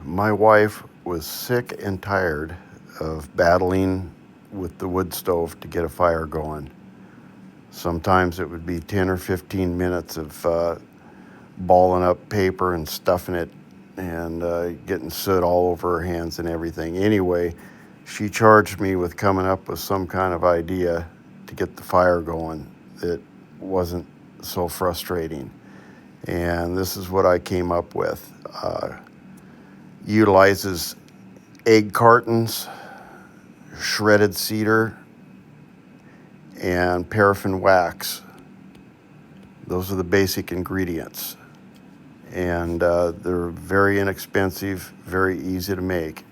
My wife was sick and tired of battling with the wood stove to get a fire going. Sometimes it would be 10 or 15 minutes of balling up paper and stuffing it and getting soot all over her hands and everything. Anyway, she charged me with coming up with some kind of idea to get the fire going that wasn't so frustrating. And this is what I came up with. Utilizes egg cartons, shredded cedar, and paraffin wax. Those are the basic ingredients. And they're very inexpensive, very easy to make.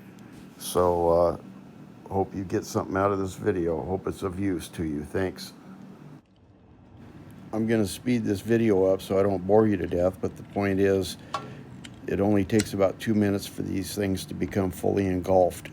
So hope you get something out of this video. Hope it's of use to you. Thanks. I'm going to speed this video up so I don't bore you to death, but the point is, it only takes about 2 minutes for these things to become fully engulfed.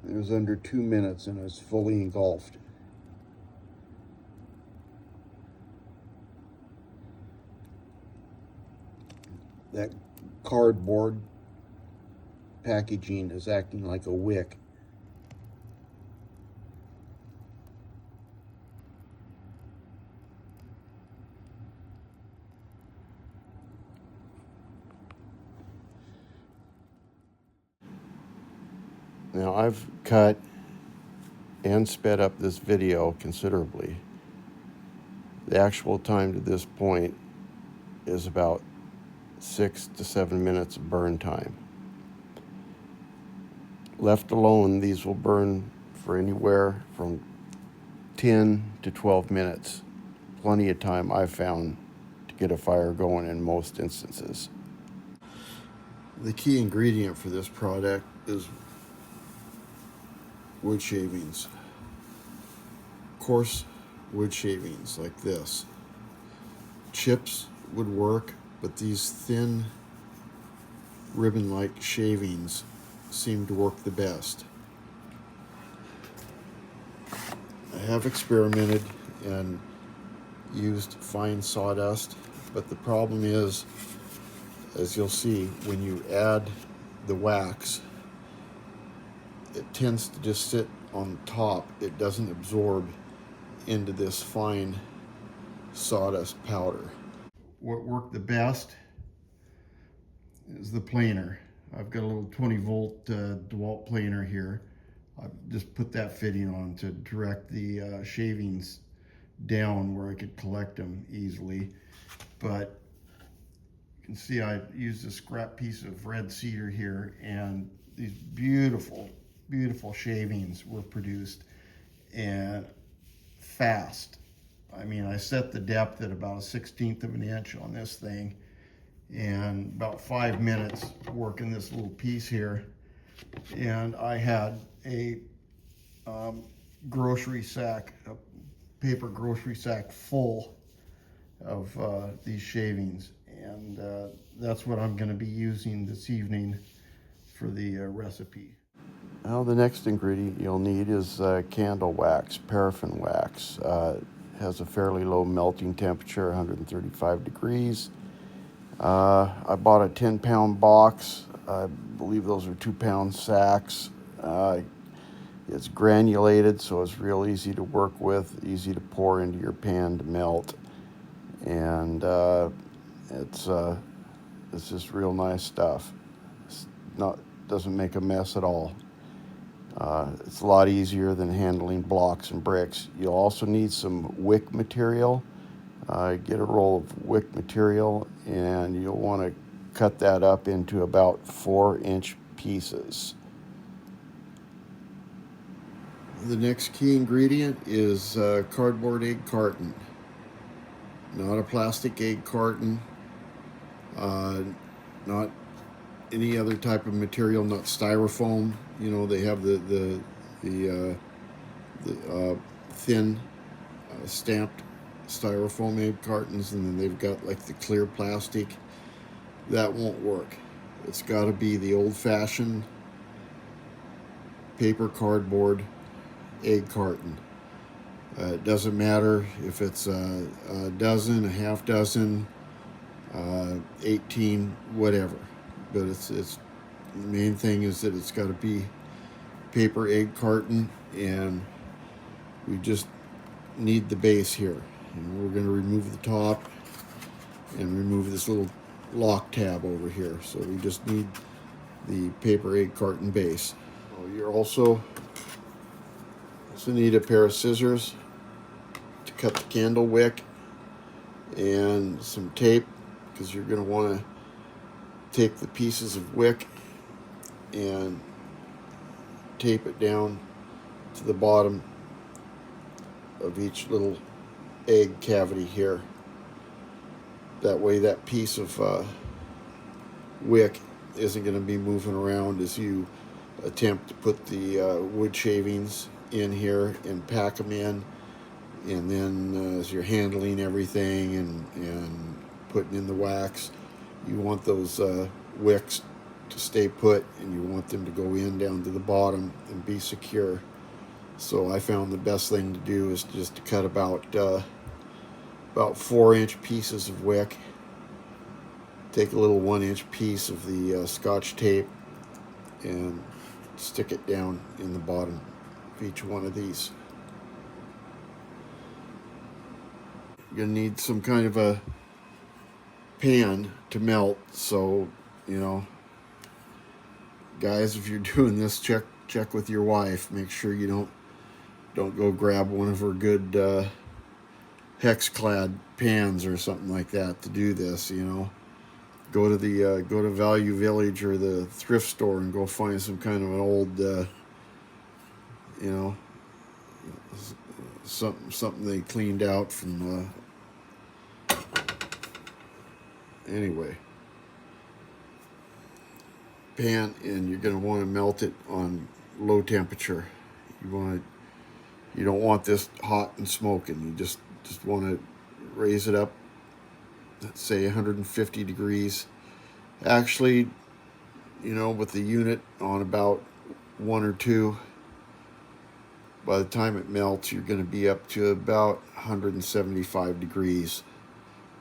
It was under 2 minutes and it was fully engulfed. That cardboard packaging is acting like a wick. Now I've cut and sped up this video considerably. The actual time to this point is about 6 to 7 minutes of burn time. Left alone, these will burn for anywhere from 10 to 12 minutes. Plenty of time, I've found, to get a fire going in most instances. The key ingredient for this product is wood shavings. Coarse wood shavings like this. Chips would work, but these thin ribbon-like shavings seem to work the best. I have experimented and used fine sawdust, but the problem is, as you'll see, when you add the wax, it tends to just sit on top. It doesn't absorb into this fine sawdust powder. What worked the best is the planer. I've got a little 20-volt DeWalt planer here. I've just put that fitting on to direct the shavings down where I could collect them easily. But you can see I used a scrap piece of red cedar here, and these beautiful shavings were produced, and fast. I mean, I set the depth at about 1/16 of an inch on this thing, and about 5 minutes working this little piece here, and I had a grocery sack, a paper grocery sack full of these shavings, and that's what I'm going to be using this evening for the recipe. Now the next ingredient you'll need is candle wax, paraffin wax. It has a fairly low melting temperature, 135 degrees. I bought a 10-pound box. I believe those are 2-pound sacks. It's granulated, so it's real easy to work with, easy to pour into your pan to melt. And it's just real nice stuff. Doesn't make a mess at all. It's a lot easier than handling blocks and bricks. You'll also need some wick material. Get a roll of wick material, and you'll want to cut that up into about 4-inch pieces. The next key ingredient is cardboard egg carton. Not a plastic egg carton, not any other type of material, not styrofoam. You know, they have the thin stamped styrofoam egg cartons, and then they've got like the clear plastic. That won't work. It's got to be the old-fashioned paper cardboard egg carton. It doesn't matter if it's a dozen, a half dozen, 18, whatever. But it's the main thing is that it's got to be paper egg carton, and we just need the base here. And we're going to remove the top and remove this little lock tab over here. So we just need the paper egg carton base. You're also need a pair of scissors to cut the candle wick, and some tape, because you're going to want to take the pieces of wick and tape it down to the bottom of each little egg cavity here. That way that piece of wick isn't going to be moving around as you attempt to put the wood shavings in here and pack them in. And then as you're handling everything and putting in the wax, you want those wicks to stay put, and you want them to go in down to the bottom and be secure. So I found the best thing to do is just to cut about 4-inch pieces of wick. Take a little 1-inch piece of the Scotch tape and stick it down in the bottom of each one of these. You're going to need some kind of a pan to melt, so, you know, guys, if you're doing this, check with your wife. Make sure you don't go grab one of her good hex-clad pans or something like that to do this. You know, go to Value Village or the thrift store and go find some kind of an old, you know, something they cleaned out from. Anyway, pan, and you're going to want to melt it on low temperature. You don't want this hot and smoking. You just want to raise it up, let's say 150 degrees. Actually, you know, with the unit on about 1 or 2, by the time it melts, you're going to be up to about 175 degrees.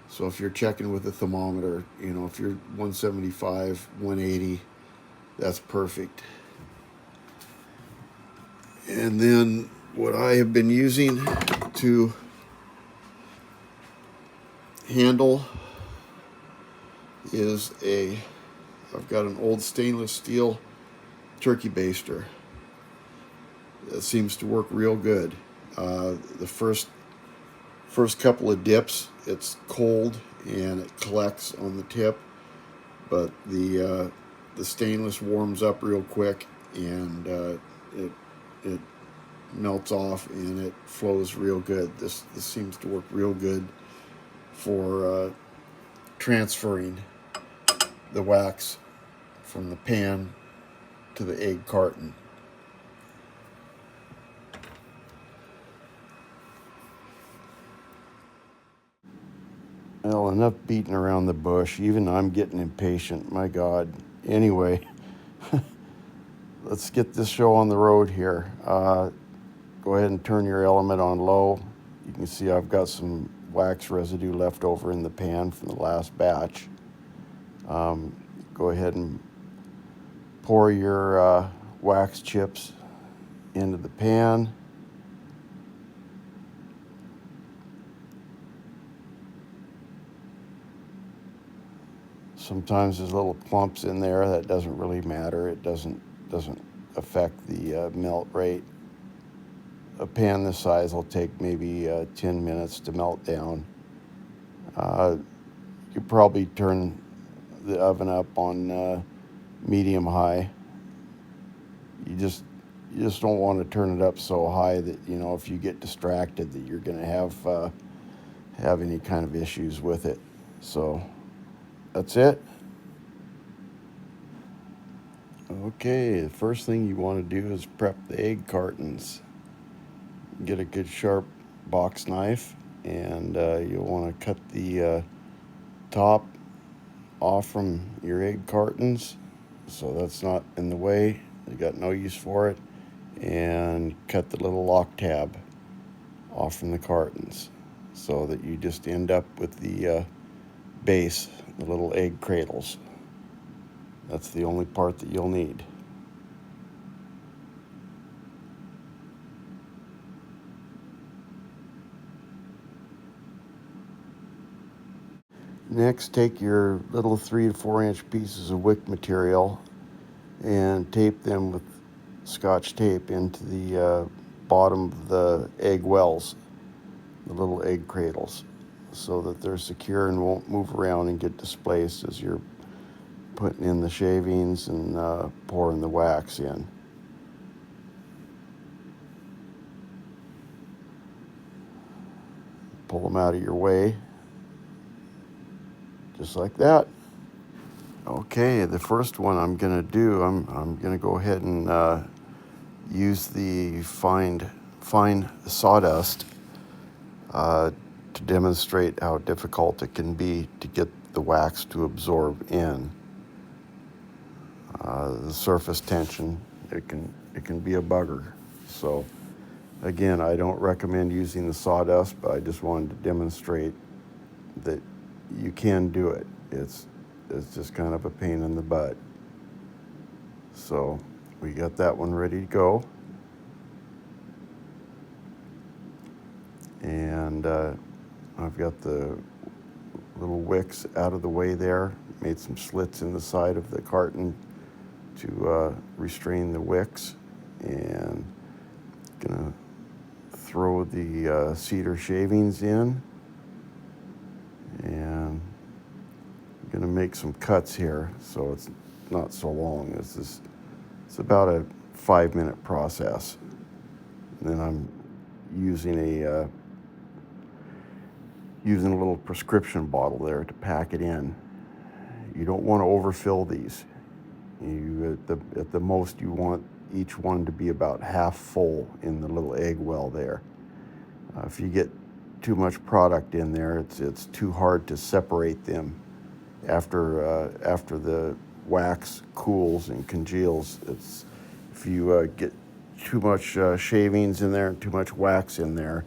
So if you're checking with a thermometer, you know, if you're 175, 180, that's perfect. And then what I have been using to handle is I've got an old stainless steel turkey baster. That seems to work real good. The first couple of dips, it's cold and it collects on the tip, but the stainless warms up real quick, and it melts off and it flows real good. This seems to work real good for transferring the wax from the pan to the egg carton. Well, enough beating around the bush. Even I'm getting impatient. My God. Anyway, let's get this show on the road here. Go ahead and turn your element on low. You can see I've got some wax residue left over in the pan from the last batch. Go ahead and pour your wax chips into the pan. Sometimes there's little clumps in there. That doesn't really matter. It doesn't affect the melt rate. A pan this size will take maybe 10 minutes to melt down. You probably turn the oven up on medium high. You just you just don't want to turn it up so high that if you get distracted that you're going to have any kind of issues with it. So that's it. Okay, the first thing you want to do is prep the egg cartons. Get a good sharp box knife, and you'll want to cut the top off from your egg cartons so that's not in the way. You got no use for it. And cut the little lock tab off from the cartons so that you just end up with the base, the little egg cradles. That's the only part that you'll need. Next, take your little 3 to 4 inch pieces of wick material and tape them with Scotch tape into the bottom of the egg wells, the little egg cradles, so that they're secure and won't move around and get displaced as you're putting in the shavings and pouring the wax in. Pull them out of your way, just like that. Okay, the first one I'm going to do, I'm going to go ahead and use the fine sawdust to demonstrate how difficult it can be to get the wax to absorb in. The surface tension, it can be a bugger. So again, I don't recommend using the sawdust, but I just wanted to demonstrate that you can do it. It's just kind of a pain in the butt. So we got that one ready to go. And I've got the little wicks out of the way there. Made some slits in the side of the carton to restrain the wicks. And gonna throw the cedar shavings in. And I'm gonna make some cuts here so it's not so long. It's about a 5-minute process. And then I'm using a little prescription bottle there to pack it in. You don't want to overfill these. At the most you want each one to be about half full in the little egg well there. If you get too much product in there, it's too hard to separate them after the wax cools and congeals. If you get too much shavings in there and too much wax in there,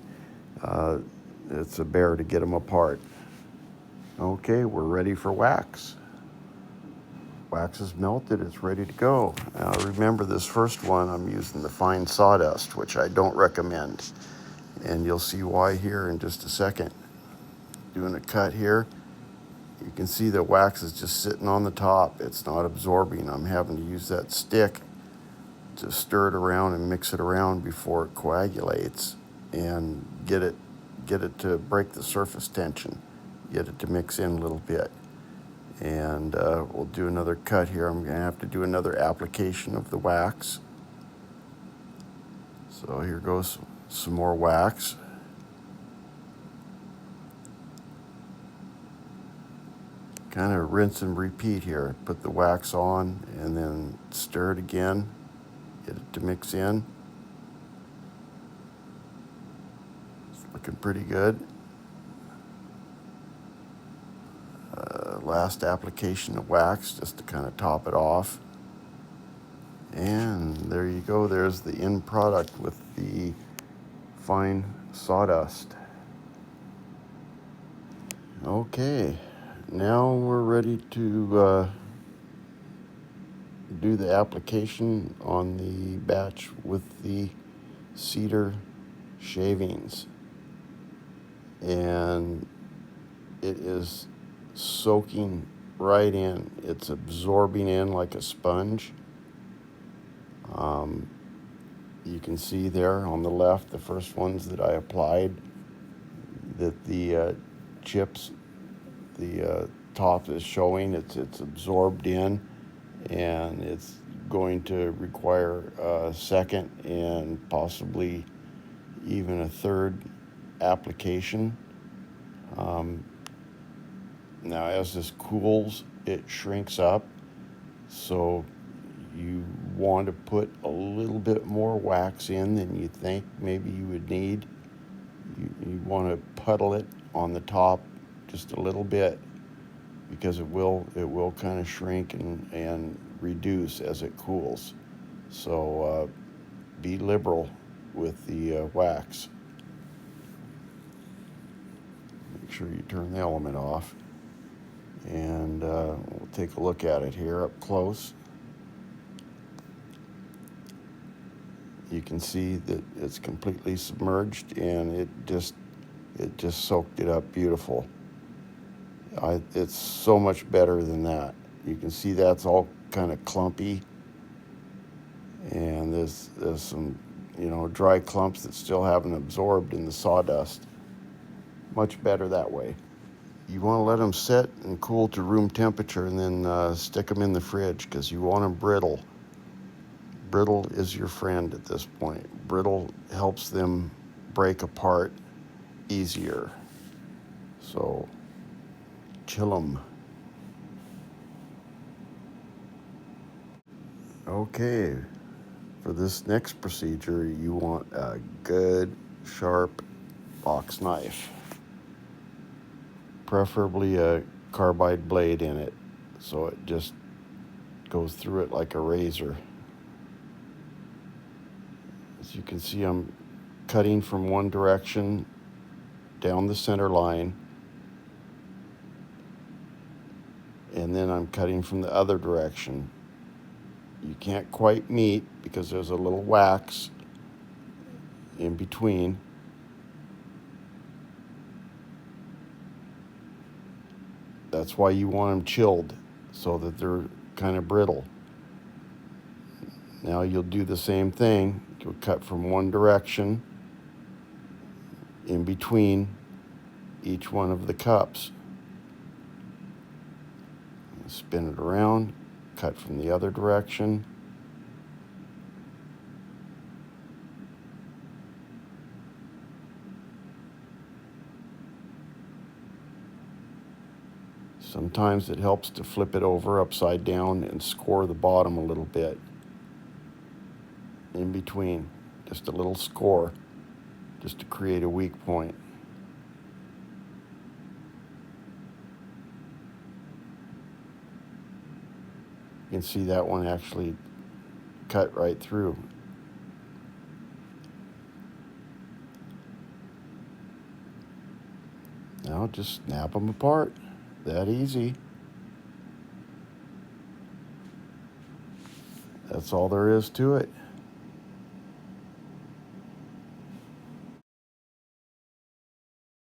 it's a bear to get them apart. Okay, we're ready for wax. Wax is melted, it's ready to go. Now remember, this first one I'm using the fine sawdust, which I don't recommend. And you'll see why here in just a second. Doing a cut here, you can see the wax is just sitting on the top. It's not absorbing. I'm having to use that stick to stir it around and mix it around before it coagulates and get it to break the surface tension, get it to mix in a little bit. And we'll do another cut here. I'm going to have to do another application of the wax. So here goes some more wax. Kind of rinse and repeat here. Put the wax on and then stir it again, get it to mix in. It's looking pretty good. Last application of wax just to kind of top it off. And there you go. There's the end product with the fine sawdust. Okay, now we're ready to do the application on the batch with the cedar shavings. And it is soaking right in. It's absorbing in like a sponge. You can see there on the left, the first ones that I applied, that the chips the top is showing. It's absorbed in, and it's going to require a second and possibly even a third application. Now, as this cools, it shrinks up, so you want to put a little bit more wax in than you think maybe you would need. You want to puddle it on the top just a little bit, because it will kind of shrink and reduce as it cools. So be liberal with the wax. Make sure you turn the element off, and we'll take a look at it here up close. You can see that it's completely submerged, and it just soaked it up beautiful. It's so much better than that. You can see that's all kind of clumpy, and there's some dry clumps that still haven't absorbed in the sawdust. Much better that way. You want to let them sit and cool to room temperature, and then stick them in the fridge, because you want them brittle. Brittle is your friend at this point. Brittle helps them break apart easier. So chill them. Okay, for this next procedure, you want a good sharp box knife, preferably a carbide blade in it, so it just goes through it like a razor. As you can see, I'm cutting from one direction down the center line, and then I'm cutting from the other direction. You can't quite meet because there's a little wax in between. That's why you want them chilled, so that they're kind of brittle. Now you'll do the same thing. You'll cut from one direction in between each one of the cups. Spin it around, cut from the other direction. Sometimes it helps to flip it over upside down and score the bottom a little bit in between, just a little score, just to create a weak point. You can see that one actually cut right through. Now just snap them apart. That easy. That's all there is to it.